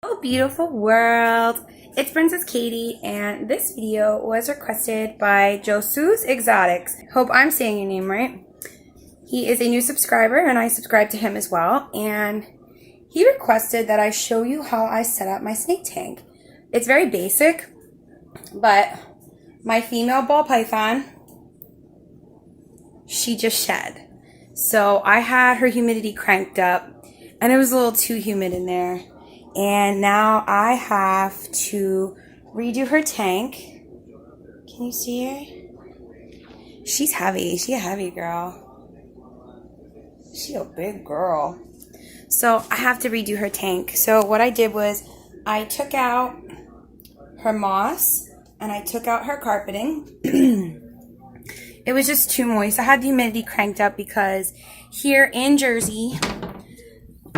Hello, beautiful world. It's Princess Katie, and this video was requested by Josu's Exotics. Hope I'm saying your name right. He is a new subscriber, and I subscribe to him as well. And he requested that I show you how I set up my snake tank. It's very basic, but my female ball python, she just shed. So I had her humidity cranked up, and it was a little too humid in there. And now I have to redo her tank. Can you see her? She's heavy. She a heavy girl. She a big girl. So I have to redo her tank. So what I did was I took out her moss and I took out her carpeting. It was just too moist. I had the humidity cranked up because here in Jersey,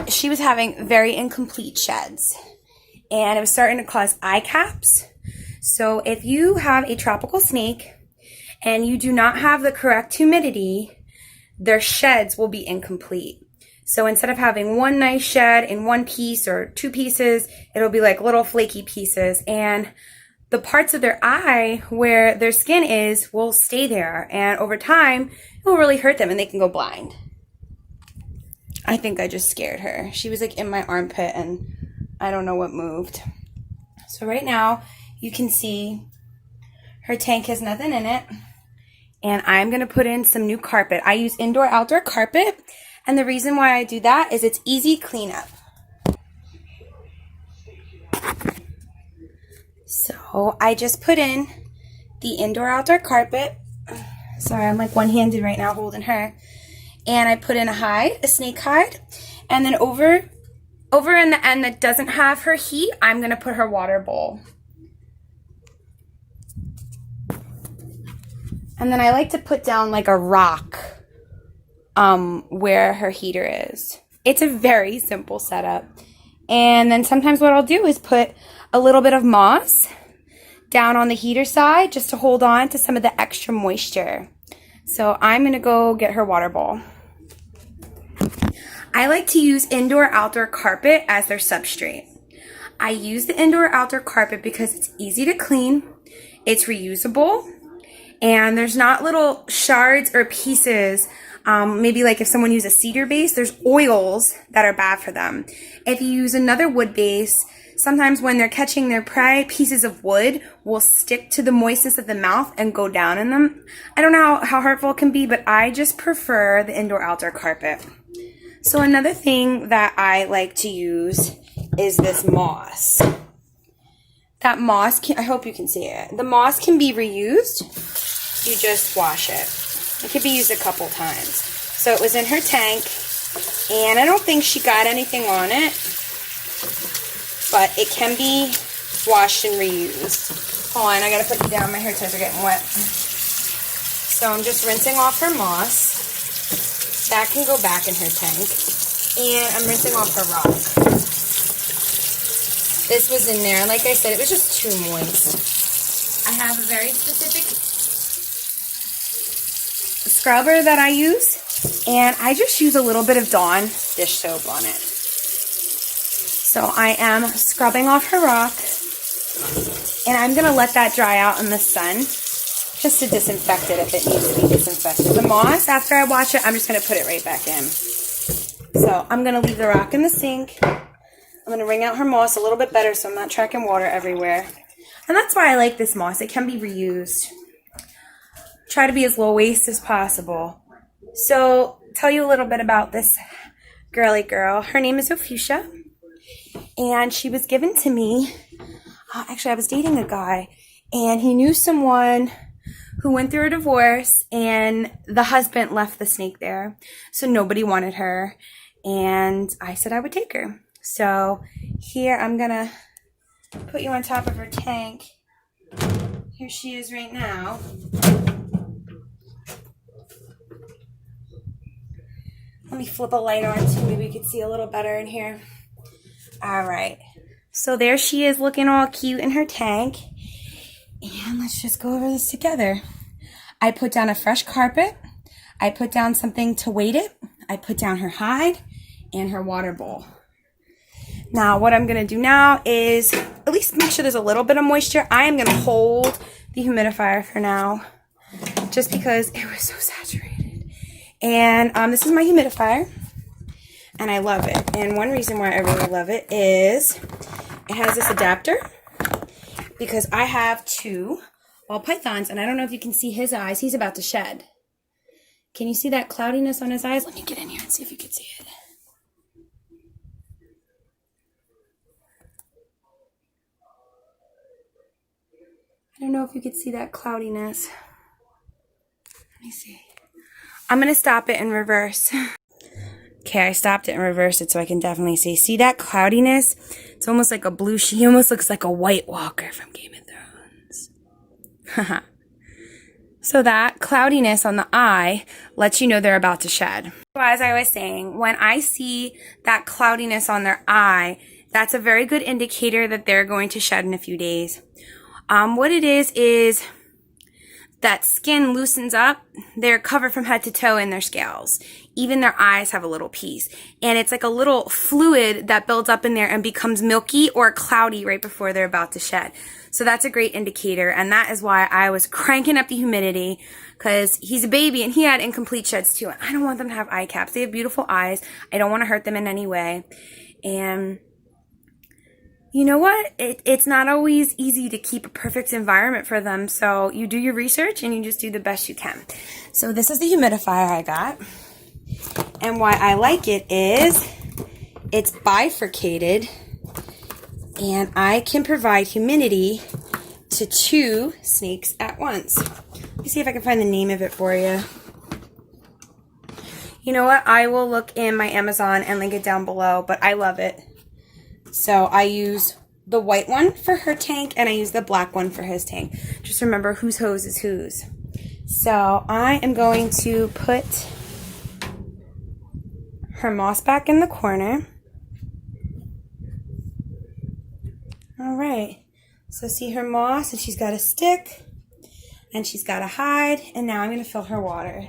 she was having very incomplete sheds, and it was starting to cause eye caps. So if you have a tropical snake and you do not have the correct humidity, their sheds will be incomplete. So instead of having one nice shed in one piece or two pieces, it'll be like little flaky pieces, and the parts of their eye where their skin is will stay there, and over time it will really hurt them and they can go blind. I think I just scared her. She was like in my armpit and I don't know what moved. So right now you can see her tank has nothing in it, and I'm going to put in some new carpet. I use indoor outdoor carpet, and the reason why I do that is it's easy cleanup. So I just put in the indoor outdoor carpet. Sorry, I'm like one-handed right now holding her. And I put in a hide, a snake hide, and then over in the end that doesn't have her heat, I'm going to put her water bowl. And then I like to put down like a rock where her heater is. It's a very simple setup. And then sometimes what I'll do is put a little bit of moss down on the heater side just to hold on to some of the extra moisture. So I'm going to go get her water bowl. I like to use indoor-outdoor carpet as their substrate. I use the indoor-outdoor carpet because it's easy to clean, it's reusable, and there's not little shards or pieces. Maybe like if someone uses a cedar base, there's oils that are bad for them. If you use another wood base, sometimes when they're catching their prey, pieces of wood will stick to the moistness of the mouth and go down in them. I don't know how hurtful it can be, but I just prefer the indoor-outdoor carpet. So another thing that I like to use is this moss. That moss, I hope you can see it. The moss can be reused. You just wash it. It could be used a couple times. So it was in her tank, and I don't think she got anything on it, but it can be washed and reused. Hold on, I gotta put it down. My hair ties are getting wet. So I'm just rinsing off her moss. That can go back in her tank. And I'm rinsing off her rock. This was in there, and like I said, it was just too moist. I have a very specific scrubber that I use, and I just use a little bit of Dawn dish soap on it. So I am scrubbing off her rock, and I'm going to let that dry out in the sun just to disinfect it if it needs to be disinfected. The moss, after I wash it, I'm just going to put it right back in. So I'm going to leave the rock in the sink. I'm going to wring out her moss a little bit better so I'm not tracking water everywhere. And that's why I like this moss. It can be reused. Try to be as low waste as possible. So tell you a little bit about this girly girl. Her name is Ophusia, and she was given to me. Actually, I was dating a guy, and he knew someone who went through a divorce, and the husband left the snake there, so nobody wanted her, and I said I would take her. So here I'm gonna put you on top of her tank. Here she is right now. Let me flip a light on too, maybe we could see a little better in here. All right, so there she is looking all cute in her tank. And let's just go over this together. I put down a fresh carpet. I put down something to weight it. I put down her hide and her water bowl. Now, what I'm going to do now is at least make sure there's a little bit of moisture. I am going to hold the humidifier for now, just because it was so saturated. And this is my humidifier, and I love it. And one reason why I really love it is it has this adapter, because I have 2 ball pythons, and I don't know if you can see his eyes. He's about to shed. Can you see that cloudiness on his eyes? Let me get in here and see if you can see it. I don't know if you could see that cloudiness. Let me see. I'm going to stop it in reverse. Okay, I stopped it and reversed it so I can definitely see. See that cloudiness? It's almost like a blue sheet. He almost looks like a White Walker from Game of Thrones. Haha. So that cloudiness on the eye lets you know they're about to shed. So as I was saying, when I see that cloudiness on their eye, that's a very good indicator that they're going to shed in a few days. What it is that skin loosens up. They're covered from head to toe in their scales. Even their eyes have a little piece. And it's like a little fluid that builds up in there and becomes milky or cloudy right before they're about to shed. So that's a great indicator. And that is why I was cranking up the humidity, because he's a baby and he had incomplete sheds too. And I don't want them to have eye caps. They have beautiful eyes. I don't want to hurt them in any way. And you know what? It's not always easy to keep a perfect environment for them. So you do your research and you just do the best you can. So this is the humidifier I got. And why I like it is it's bifurcated, and I can provide humidity to 2 snakes at once. Let me see if I can find the name of it for you. You know what? I will look in my Amazon and link it down below, but I love it. So I use the white one for her tank, and I use the black one for his tank. Just remember whose hose is whose. So I am going to put her moss back in the corner. All right. So see her moss, and she's got a stick, and she's got a hide, and now I'm going to fill her water.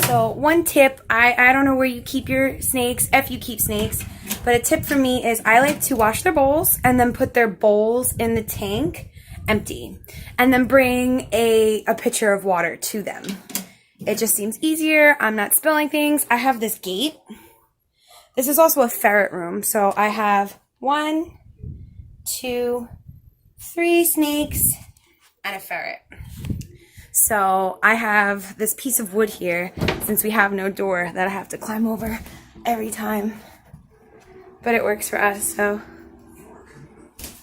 So one tip, I don't know where you keep your snakes, if you keep snakes, but a tip for me is I like to wash their bowls and then put their bowls in the tank empty, and then bring a pitcher of water to them. It just seems easier. I'm not spilling things. I have this gate. This is also a ferret room. So I have 1, 2, 3 snakes and a ferret. So I have this piece of wood here, since we have no door, that I have to climb over every time. But it works for us, so.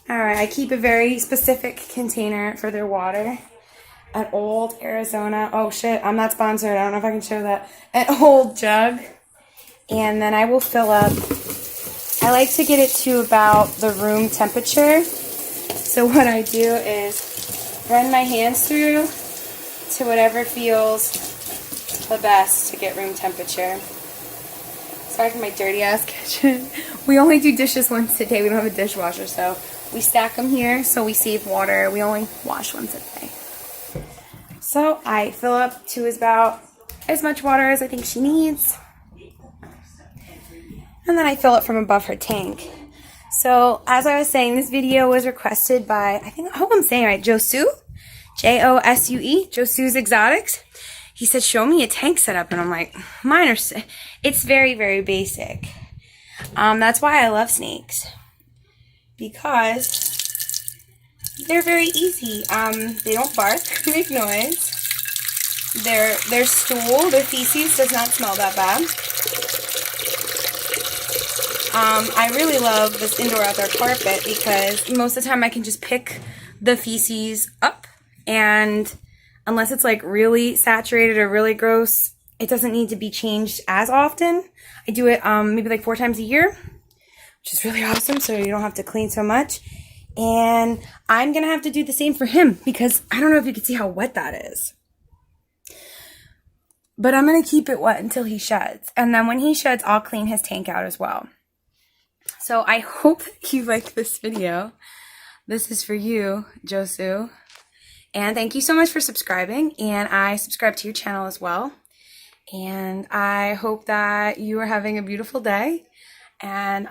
Alright, I keep a very specific container for their water. An old Arizona, oh shit, I'm not sponsored, I don't know if I can show that. An old jug. And then I will fill up. I like to get it to about the room temperature. So what I do is run my hands through to whatever feels the best to get room temperature. Sorry for my dirty ass kitchen. We only do dishes once a day. We don't have a dishwasher, so we stack them here so we save water. We only wash once a day. So I fill up to about as much water as I think she needs. And then I fill it from above her tank. So as I was saying, this video was requested by, I hope I'm saying it right, Josue? Josue, Josue's Exotics. He said, show me a tank setup. And I'm like, mine are, it's very, very basic. That's why I love snakes. Because they're very easy. They don't bark, make noise. Their stool, their feces does not smell that bad. I really love this indoor-outdoor carpet because most of the time I can just pick the feces up, and unless it's like really saturated or really gross, it doesn't need to be changed as often. I do it maybe like 4 times a year, which is really awesome, so you don't have to clean so much. And I'm going to have to do the same for him because I don't know if you can see how wet that is. But I'm going to keep it wet until he sheds. And then when he sheds, I'll clean his tank out as well. So I hope you liked this video. This is for you, Josue. And thank you so much for subscribing. And I subscribe to your channel as well. And I hope that you are having a beautiful day. And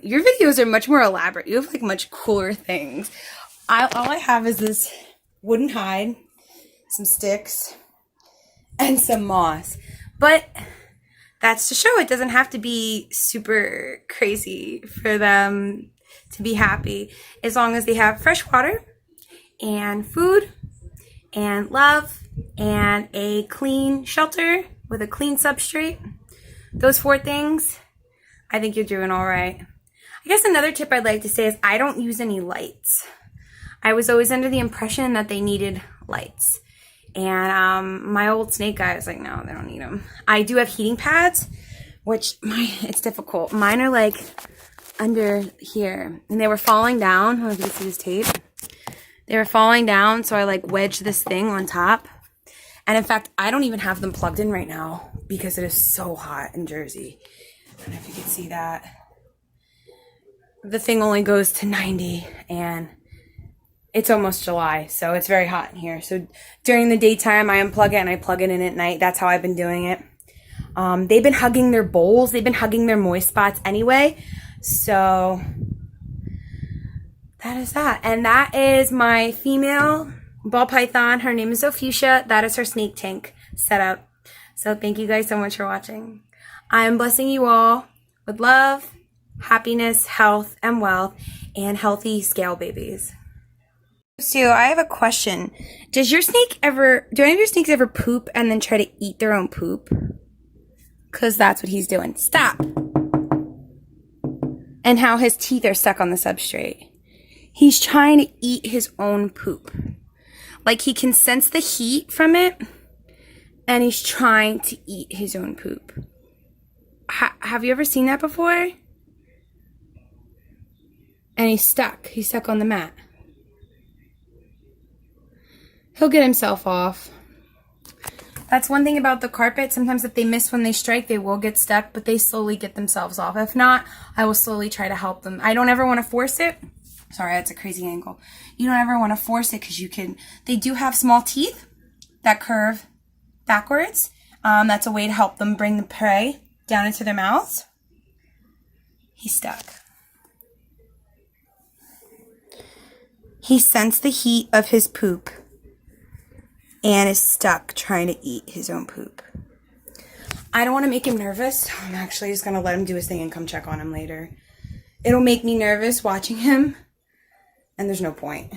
your videos are much more elaborate. You have like much cooler things. All I have is this wooden hide, some sticks, and some moss. But that's to show it doesn't have to be super crazy for them to be happy. As long as they have fresh water and food and love and a clean shelter with a clean substrate. Those 4 things, I think you're doing all right. I guess another tip I'd like to say is I don't use any lights. I was always under the impression that they needed lights. And my old snake guy was like, no, they don't need them. I do have heating pads, which it's difficult. Mine are like under here, and they were falling down. I don't know if you can see this tape. They were falling down, so I like wedged this thing on top. And in fact, I don't even have them plugged in right now because it is so hot in Jersey. I don't know if you can see that. The thing only goes to 90, and it's almost July, so it's very hot in here. So during the daytime, I unplug it and I plug it in at night. That's how I've been doing it. They've been hugging their bowls. They've been hugging their moist spots anyway. So that is that. And that is my female ball python. Her name is Ophusia. That is her snake tank setup. So thank you guys so much for watching. I am blessing you all with love, happiness, health, and wealth, and healthy scale babies. So I have a question. Do any of your snakes ever poop and then try to eat their own poop? Because that's what he's doing. Stop. And how his teeth are stuck on the substrate. He's trying to eat his own poop. Like he can sense the heat from it, and he's trying to eat his own poop. Have you ever seen that before? And he's stuck. He's stuck on the mat. He'll get himself off. That's one thing about the carpet. Sometimes if they miss when they strike, they will get stuck, but they slowly get themselves off. If not, I will slowly try to help them. I don't ever want to force it. Sorry, that's a crazy angle. You don't ever want to force it because they do have small teeth that curve backwards. That's a way to help them bring the prey down into their mouths. He's stuck. He sensed the heat of his poop and is stuck trying to eat his own poop. I don't want to make him nervous, so I'm actually just going to let him do his thing and come check on him later. It'll make me nervous watching him, and there's no point.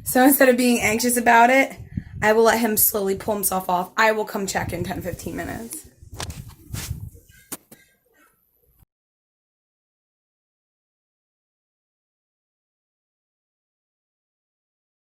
So instead of being anxious about it, I will let him slowly pull himself off. I will come check in 10-15 minutes.